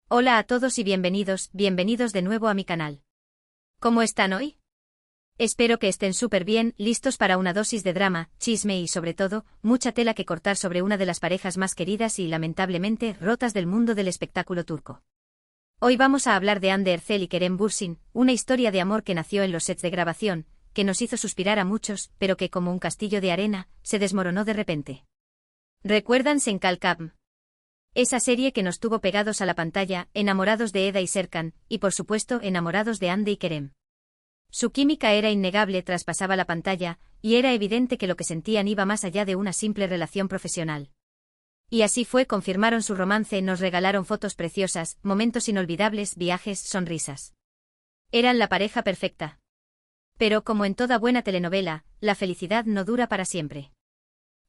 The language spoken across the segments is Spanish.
Hola a todos y bienvenidos de nuevo a mi canal. ¿Cómo están hoy? Espero que estén súper bien, listos para una dosis de drama, chisme y sobre todo, mucha tela que cortar sobre una de las parejas más queridas y lamentablemente rotas del mundo del espectáculo turco. Hoy vamos a hablar de Hande Erçel y Kerem Bürsin, una historia de amor que nació en los sets de grabación, que nos hizo suspirar a muchos, pero que como un castillo de arena, se desmoronó de repente. ¿Recuerdan Sen Kalkam? Esa serie que nos tuvo pegados a la pantalla, enamorados de Eda y Serkan, y por supuesto enamorados de Hande y Kerem. Su química era innegable, traspasaba la pantalla, y era evidente que lo que sentían iba más allá de una simple relación profesional. Y así fue, confirmaron su romance, nos regalaron fotos preciosas, momentos inolvidables, viajes, sonrisas. Eran la pareja perfecta. Pero como en toda buena telenovela, la felicidad no dura para siempre.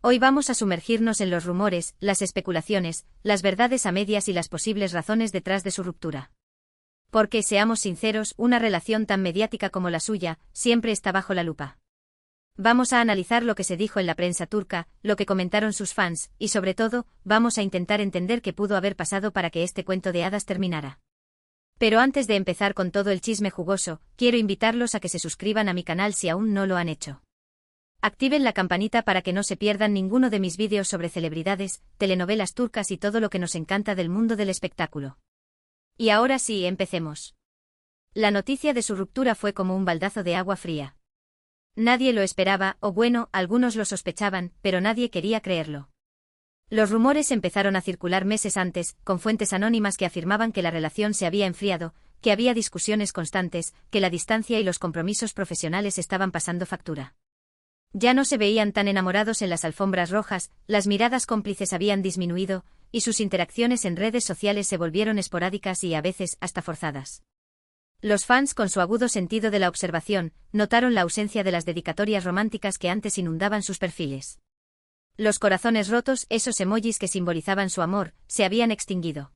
Hoy vamos a sumergirnos en los rumores, las especulaciones, las verdades a medias y las posibles razones detrás de su ruptura. Porque, seamos sinceros, una relación tan mediática como la suya, siempre está bajo la lupa. Vamos a analizar lo que se dijo en la prensa turca, lo que comentaron sus fans, y sobre todo, vamos a intentar entender qué pudo haber pasado para que este cuento de hadas terminara. Pero antes de empezar con todo el chisme jugoso, quiero invitarlos a que se suscriban a mi canal si aún no lo han hecho. Activen la campanita para que no se pierdan ninguno de mis vídeos sobre celebridades, telenovelas turcas y todo lo que nos encanta del mundo del espectáculo. Y ahora sí, empecemos. La noticia de su ruptura fue como un baldazo de agua fría. Nadie lo esperaba, o bueno, algunos lo sospechaban, pero nadie quería creerlo. Los rumores empezaron a circular meses antes, con fuentes anónimas que afirmaban que la relación se había enfriado, que había discusiones constantes, que la distancia y los compromisos profesionales estaban pasando factura. Ya no se veían tan enamorados en las alfombras rojas, las miradas cómplices habían disminuido, y sus interacciones en redes sociales se volvieron esporádicas y a veces hasta forzadas. Los fans, con su agudo sentido de la observación, notaron la ausencia de las dedicatorias románticas que antes inundaban sus perfiles. Los corazones rotos, esos emojis que simbolizaban su amor, se habían extinguido.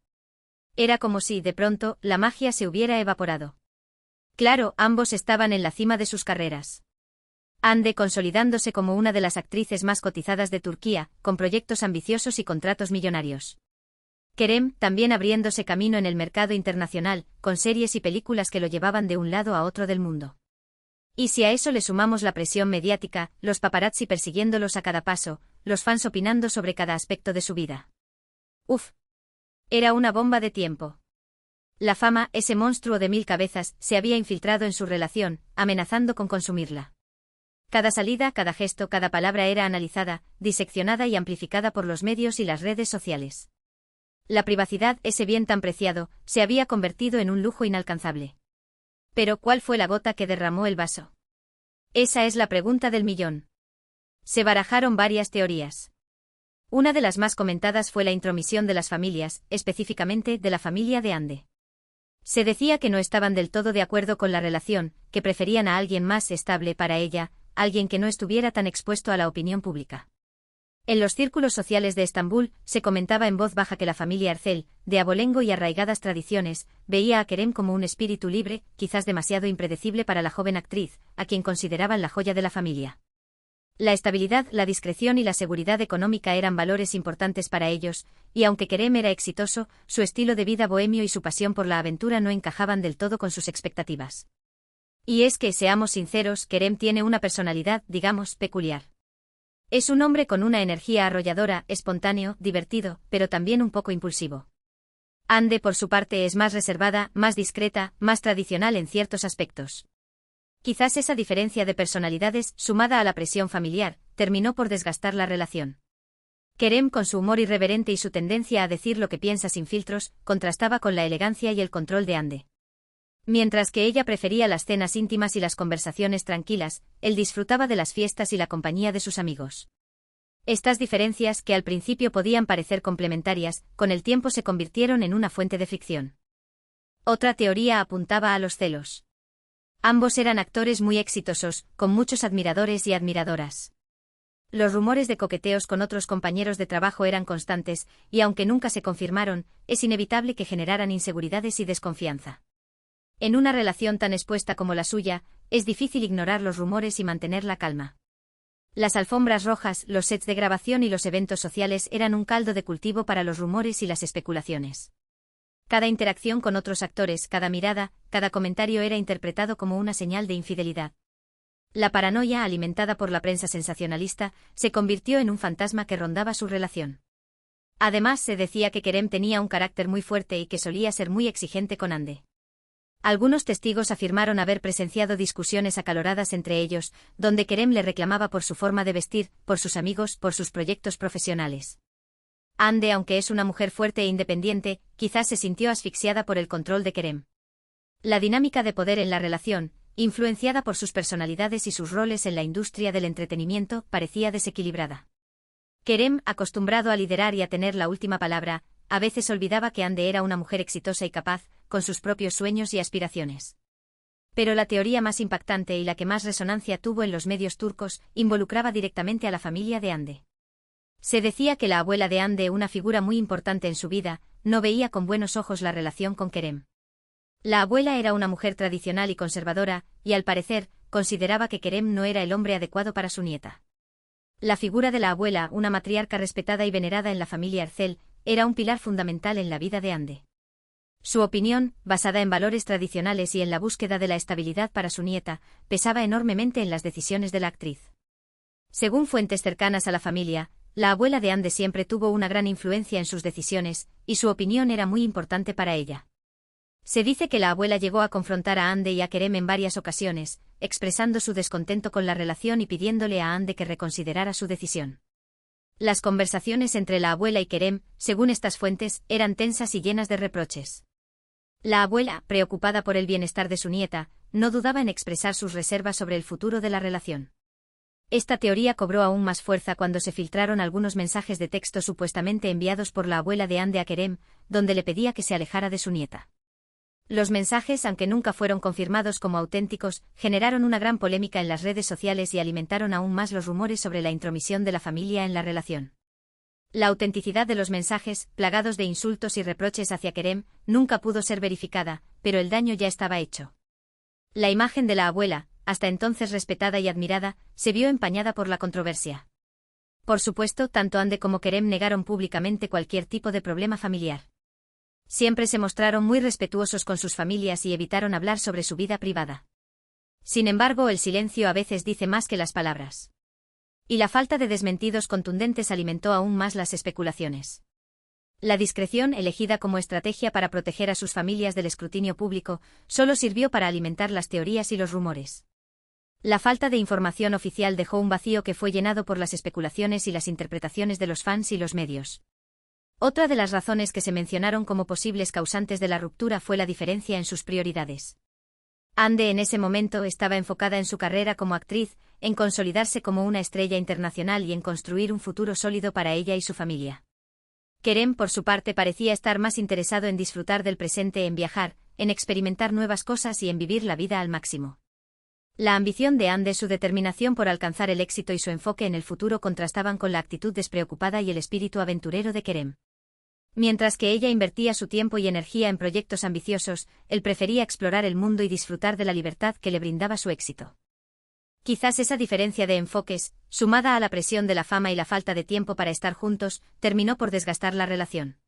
Era como si, de pronto, la magia se hubiera evaporado. Claro, ambos estaban en la cima de sus carreras. Hande consolidándose como una de las actrices más cotizadas de Turquía, con proyectos ambiciosos y contratos millonarios. Kerem, también abriéndose camino en el mercado internacional, con series y películas que lo llevaban de un lado a otro del mundo. Y si a eso le sumamos la presión mediática, los paparazzi persiguiéndolos a cada paso, los fans opinando sobre cada aspecto de su vida. Uf. Era una bomba de tiempo. La fama, ese monstruo de 1000 cabezas, se había infiltrado en su relación, amenazando con consumirla. Cada salida, cada gesto, cada palabra era analizada, diseccionada y amplificada por los medios y las redes sociales. La privacidad, ese bien tan preciado, se había convertido en un lujo inalcanzable. Pero, ¿cuál fue la gota que derramó el vaso? Esa es la pregunta del millón. Se barajaron varias teorías. Una de las más comentadas fue la intromisión de las familias, específicamente de la familia de Hande. Se decía que no estaban del todo de acuerdo con la relación, que preferían a alguien más estable para ella, alguien que no estuviera tan expuesto a la opinión pública. En los círculos sociales de Estambul, se comentaba en voz baja que la familia Erçel, de abolengo y arraigadas tradiciones, veía a Kerem como un espíritu libre, quizás demasiado impredecible para la joven actriz, a quien consideraban la joya de la familia. La estabilidad, la discreción y la seguridad económica eran valores importantes para ellos, y aunque Kerem era exitoso, su estilo de vida bohemio y su pasión por la aventura no encajaban del todo con sus expectativas. Y es que, seamos sinceros, Kerem tiene una personalidad, digamos, peculiar. Es un hombre con una energía arrolladora, espontáneo, divertido, pero también un poco impulsivo. Hande, por su parte, es más reservada, más discreta, más tradicional en ciertos aspectos. Quizás esa diferencia de personalidades, sumada a la presión familiar, terminó por desgastar la relación. Kerem, con su humor irreverente y su tendencia a decir lo que piensa sin filtros, contrastaba con la elegancia y el control de Hande. Mientras que ella prefería las cenas íntimas y las conversaciones tranquilas, él disfrutaba de las fiestas y la compañía de sus amigos. Estas diferencias, que al principio podían parecer complementarias, con el tiempo se convirtieron en una fuente de fricción. Otra teoría apuntaba a los celos. Ambos eran actores muy exitosos, con muchos admiradores y admiradoras. Los rumores de coqueteos con otros compañeros de trabajo eran constantes, y aunque nunca se confirmaron, es inevitable que generaran inseguridades y desconfianza. En una relación tan expuesta como la suya, es difícil ignorar los rumores y mantener la calma. Las alfombras rojas, los sets de grabación y los eventos sociales eran un caldo de cultivo para los rumores y las especulaciones. Cada interacción con otros actores, cada mirada, cada comentario era interpretado como una señal de infidelidad. La paranoia, alimentada por la prensa sensacionalista, se convirtió en un fantasma que rondaba su relación. Además, se decía que Kerem tenía un carácter muy fuerte y que solía ser muy exigente con Hande. Algunos testigos afirmaron haber presenciado discusiones acaloradas entre ellos, donde Kerem le reclamaba por su forma de vestir, por sus amigos, por sus proyectos profesionales. Hande, aunque es una mujer fuerte e independiente, quizás se sintió asfixiada por el control de Kerem. La dinámica de poder en la relación, influenciada por sus personalidades y sus roles en la industria del entretenimiento, parecía desequilibrada. Kerem, acostumbrado a liderar y a tener la última palabra, a veces olvidaba que Hande era una mujer exitosa y capaz, con sus propios sueños y aspiraciones. Pero la teoría más impactante y la que más resonancia tuvo en los medios turcos, involucraba directamente a la familia de Hande. Se decía que la abuela de Hande, una figura muy importante en su vida, no veía con buenos ojos la relación con Kerem. La abuela era una mujer tradicional y conservadora, y al parecer, consideraba que Kerem no era el hombre adecuado para su nieta. La figura de la abuela, una matriarca respetada y venerada en la familia Ercel, era un pilar fundamental en la vida de Hande. Su opinión, basada en valores tradicionales y en la búsqueda de la estabilidad para su nieta, pesaba enormemente en las decisiones de la actriz. Según fuentes cercanas a la familia, la abuela de Hande siempre tuvo una gran influencia en sus decisiones, y su opinión era muy importante para ella. Se dice que la abuela llegó a confrontar a Hande y a Kerem en varias ocasiones, expresando su descontento con la relación y pidiéndole a Hande que reconsiderara su decisión. Las conversaciones entre la abuela y Kerem, según estas fuentes, eran tensas y llenas de reproches. La abuela, preocupada por el bienestar de su nieta, no dudaba en expresar sus reservas sobre el futuro de la relación. Esta teoría cobró aún más fuerza cuando se filtraron algunos mensajes de texto supuestamente enviados por la abuela de Hande a Kerem, donde le pedía que se alejara de su nieta. Los mensajes, aunque nunca fueron confirmados como auténticos, generaron una gran polémica en las redes sociales y alimentaron aún más los rumores sobre la intromisión de la familia en la relación. La autenticidad de los mensajes, plagados de insultos y reproches hacia Kerem, nunca pudo ser verificada, pero el daño ya estaba hecho. La imagen de la abuela, hasta entonces respetada y admirada, se vio empañada por la controversia. Por supuesto, tanto Hande como Kerem negaron públicamente cualquier tipo de problema familiar. Siempre se mostraron muy respetuosos con sus familias y evitaron hablar sobre su vida privada. Sin embargo, el silencio a veces dice más que las palabras. Y la falta de desmentidos contundentes alimentó aún más las especulaciones. La discreción, elegida como estrategia para proteger a sus familias del escrutinio público, solo sirvió para alimentar las teorías y los rumores. La falta de información oficial dejó un vacío que fue llenado por las especulaciones y las interpretaciones de los fans y los medios. Otra de las razones que se mencionaron como posibles causantes de la ruptura fue la diferencia en sus prioridades. Hande en ese momento estaba enfocada en su carrera como actriz, en consolidarse como una estrella internacional y en construir un futuro sólido para ella y su familia. Kerem, por su parte, parecía estar más interesado en disfrutar del presente, en viajar, en experimentar nuevas cosas y en vivir la vida al máximo. La ambición de Hande, su determinación por alcanzar el éxito y su enfoque en el futuro contrastaban con la actitud despreocupada y el espíritu aventurero de Kerem. Mientras que ella invertía su tiempo y energía en proyectos ambiciosos, él prefería explorar el mundo y disfrutar de la libertad que le brindaba su éxito. Quizás esa diferencia de enfoques, sumada a la presión de la fama y la falta de tiempo para estar juntos, terminó por desgastar la relación.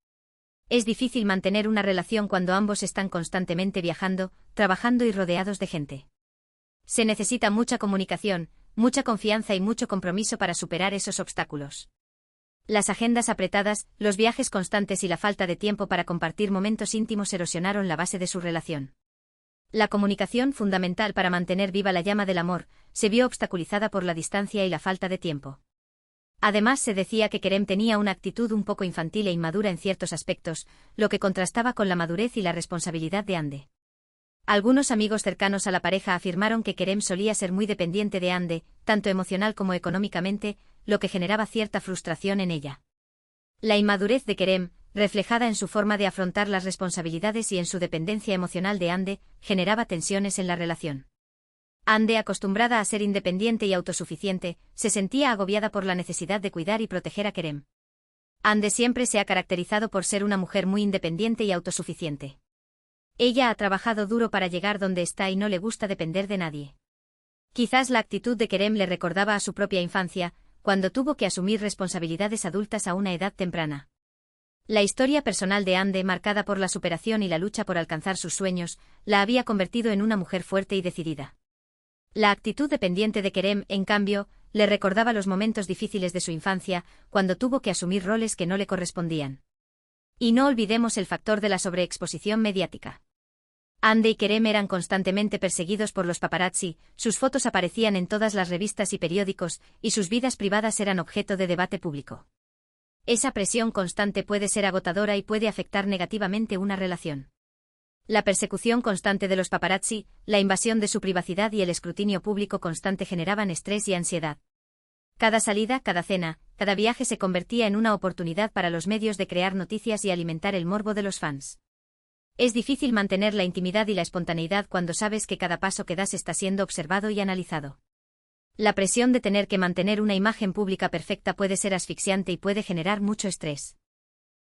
Es difícil mantener una relación cuando ambos están constantemente viajando, trabajando y rodeados de gente. Se necesita mucha comunicación, mucha confianza y mucho compromiso para superar esos obstáculos. Las agendas apretadas, los viajes constantes y la falta de tiempo para compartir momentos íntimos erosionaron la base de su relación. La comunicación, fundamental para mantener viva la llama del amor, se vio obstaculizada por la distancia y la falta de tiempo. Además, se decía que Kerem tenía una actitud un poco infantil e inmadura en ciertos aspectos, lo que contrastaba con la madurez y la responsabilidad de Hande. Algunos amigos cercanos a la pareja afirmaron que Kerem solía ser muy dependiente de Hande, tanto emocional como económicamente, lo que generaba cierta frustración en ella. La inmadurez de Kerem, reflejada en su forma de afrontar las responsabilidades y en su dependencia emocional de Hande, generaba tensiones en la relación. Hande, acostumbrada a ser independiente y autosuficiente, se sentía agobiada por la necesidad de cuidar y proteger a Kerem. Hande siempre se ha caracterizado por ser una mujer muy independiente y autosuficiente. Ella ha trabajado duro para llegar donde está y no le gusta depender de nadie. Quizás la actitud de Kerem le recordaba a su propia infancia, cuando tuvo que asumir responsabilidades adultas a una edad temprana. La historia personal de Ande, marcada por la superación y la lucha por alcanzar sus sueños, la había convertido en una mujer fuerte y decidida. La actitud dependiente de Kerem, en cambio, le recordaba los momentos difíciles de su infancia, cuando tuvo que asumir roles que no le correspondían. Y no olvidemos el factor de la sobreexposición mediática. Ande y Kerem eran constantemente perseguidos por los paparazzi, sus fotos aparecían en todas las revistas y periódicos, y sus vidas privadas eran objeto de debate público. Esa presión constante puede ser agotadora y puede afectar negativamente una relación. La persecución constante de los paparazzi, la invasión de su privacidad y el escrutinio público constante generaban estrés y ansiedad. Cada salida, cada cena, cada viaje se convertía en una oportunidad para los medios de crear noticias y alimentar el morbo de los fans. Es difícil mantener la intimidad y la espontaneidad cuando sabes que cada paso que das está siendo observado y analizado. La presión de tener que mantener una imagen pública perfecta puede ser asfixiante y puede generar mucho estrés.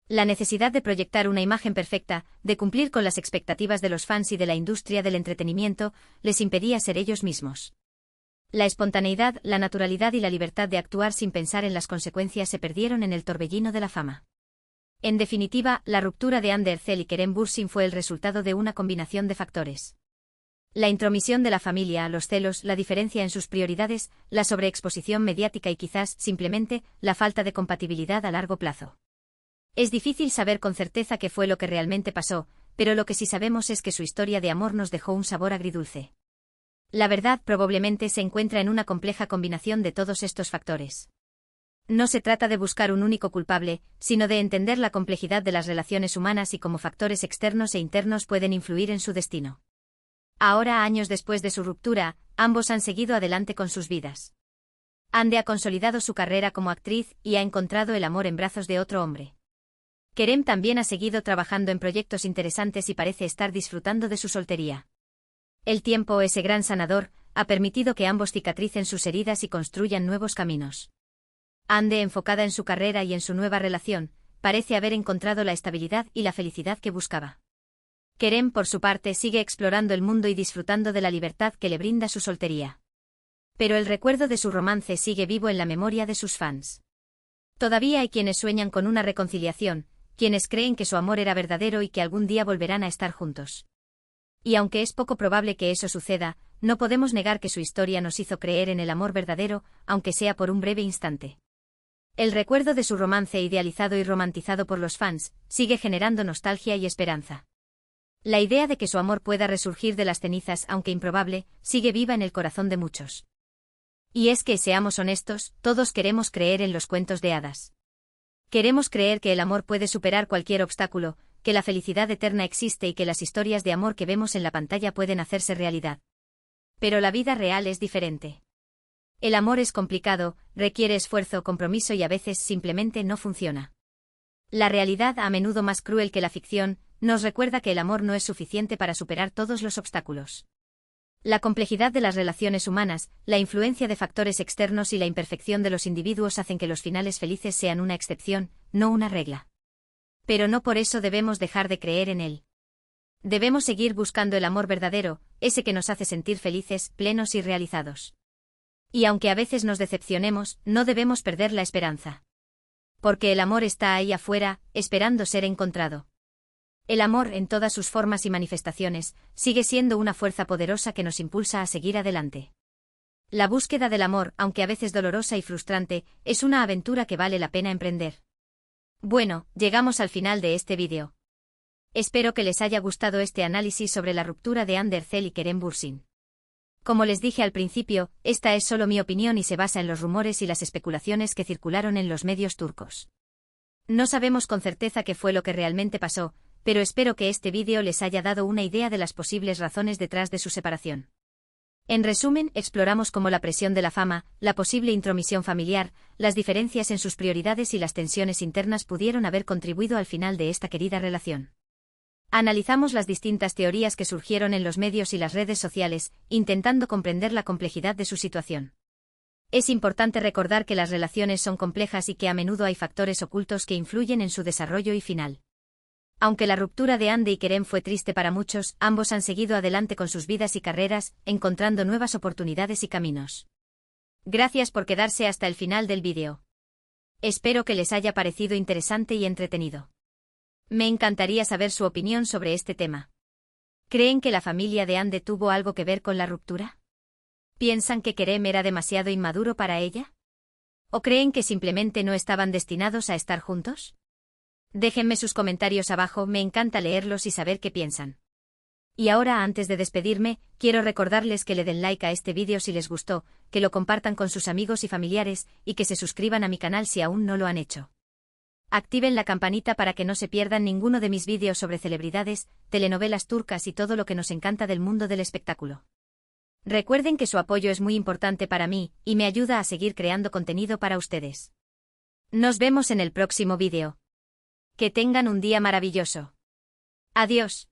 La necesidad de proyectar una imagen perfecta, de cumplir con las expectativas de los fans y de la industria del entretenimiento, les impedía ser ellos mismos. La espontaneidad, la naturalidad y la libertad de actuar sin pensar en las consecuencias se perdieron en el torbellino de la fama. En definitiva, la ruptura de Hande Erçel y Kerem Bürsin fue el resultado de una combinación de factores. La intromisión de la familia, los celos, la diferencia en sus prioridades, la sobreexposición mediática y quizás, simplemente, la falta de compatibilidad a largo plazo. Es difícil saber con certeza qué fue lo que realmente pasó, pero lo que sí sabemos es que su historia de amor nos dejó un sabor agridulce. La verdad probablemente se encuentra en una compleja combinación de todos estos factores. No se trata de buscar un único culpable, sino de entender la complejidad de las relaciones humanas y cómo factores externos e internos pueden influir en su destino. Ahora, años después de su ruptura, ambos han seguido adelante con sus vidas. Hande ha consolidado su carrera como actriz y ha encontrado el amor en brazos de otro hombre. Kerem también ha seguido trabajando en proyectos interesantes y parece estar disfrutando de su soltería. El tiempo, ese gran sanador, ha permitido que ambos cicatricen sus heridas y construyan nuevos caminos. Hande, enfocada en su carrera y en su nueva relación, parece haber encontrado la estabilidad y la felicidad que buscaba. Kerem, por su parte, sigue explorando el mundo y disfrutando de la libertad que le brinda su soltería. Pero el recuerdo de su romance sigue vivo en la memoria de sus fans. Todavía hay quienes sueñan con una reconciliación, quienes creen que su amor era verdadero y que algún día volverán a estar juntos. Y aunque es poco probable que eso suceda, no podemos negar que su historia nos hizo creer en el amor verdadero, aunque sea por un breve instante. El recuerdo de su romance idealizado y romantizado por los fans sigue generando nostalgia y esperanza. La idea de que su amor pueda resurgir de las cenizas, aunque improbable, sigue viva en el corazón de muchos. Y es que, seamos honestos, todos queremos creer en los cuentos de hadas. Queremos creer que el amor puede superar cualquier obstáculo, que la felicidad eterna existe y que las historias de amor que vemos en la pantalla pueden hacerse realidad. Pero la vida real es diferente. El amor es complicado, requiere esfuerzo, compromiso y a veces simplemente no funciona. La realidad, a menudo más cruel que la ficción, nos recuerda que el amor no es suficiente para superar todos los obstáculos. La complejidad de las relaciones humanas, la influencia de factores externos y la imperfección de los individuos hacen que los finales felices sean una excepción, no una regla. Pero no por eso debemos dejar de creer en él. Debemos seguir buscando el amor verdadero, ese que nos hace sentir felices, plenos y realizados. Y aunque a veces nos decepcionemos, no debemos perder la esperanza. Porque el amor está ahí afuera, esperando ser encontrado. El amor, en todas sus formas y manifestaciones, sigue siendo una fuerza poderosa que nos impulsa a seguir adelante. La búsqueda del amor, aunque a veces dolorosa y frustrante, es una aventura que vale la pena emprender. Bueno, llegamos al final de este vídeo. Espero que les haya gustado este análisis sobre la ruptura de Hande Erçel y Kerem Bürsin. Como les dije al principio, esta es solo mi opinión y se basa en los rumores y las especulaciones que circularon en los medios turcos. No sabemos con certeza qué fue lo que realmente pasó, pero espero que este vídeo les haya dado una idea de las posibles razones detrás de su separación. En resumen, exploramos cómo la presión de la fama, la posible intromisión familiar, las diferencias en sus prioridades y las tensiones internas pudieron haber contribuido al final de esta querida relación. Analizamos las distintas teorías que surgieron en los medios y las redes sociales, intentando comprender la complejidad de su situación. Es importante recordar que las relaciones son complejas y que a menudo hay factores ocultos que influyen en su desarrollo y final. Aunque la ruptura de Hande y Kerem fue triste para muchos, ambos han seguido adelante con sus vidas y carreras, encontrando nuevas oportunidades y caminos. Gracias por quedarse hasta el final del vídeo. Espero que les haya parecido interesante y entretenido. Me encantaría saber su opinión sobre este tema. ¿Creen que la familia de Ande tuvo algo que ver con la ruptura? ¿Piensan que Kerem era demasiado inmaduro para ella? ¿O creen que simplemente no estaban destinados a estar juntos? Déjenme sus comentarios abajo, me encanta leerlos y saber qué piensan. Y ahora, antes de despedirme, quiero recordarles que le den like a este vídeo si les gustó, que lo compartan con sus amigos y familiares, y que se suscriban a mi canal si aún no lo han hecho. Activen la campanita para que no se pierdan ninguno de mis vídeos sobre celebridades, telenovelas turcas y todo lo que nos encanta del mundo del espectáculo. Recuerden que su apoyo es muy importante para mí, y me ayuda a seguir creando contenido para ustedes. Nos vemos en el próximo vídeo. Que tengan un día maravilloso. Adiós.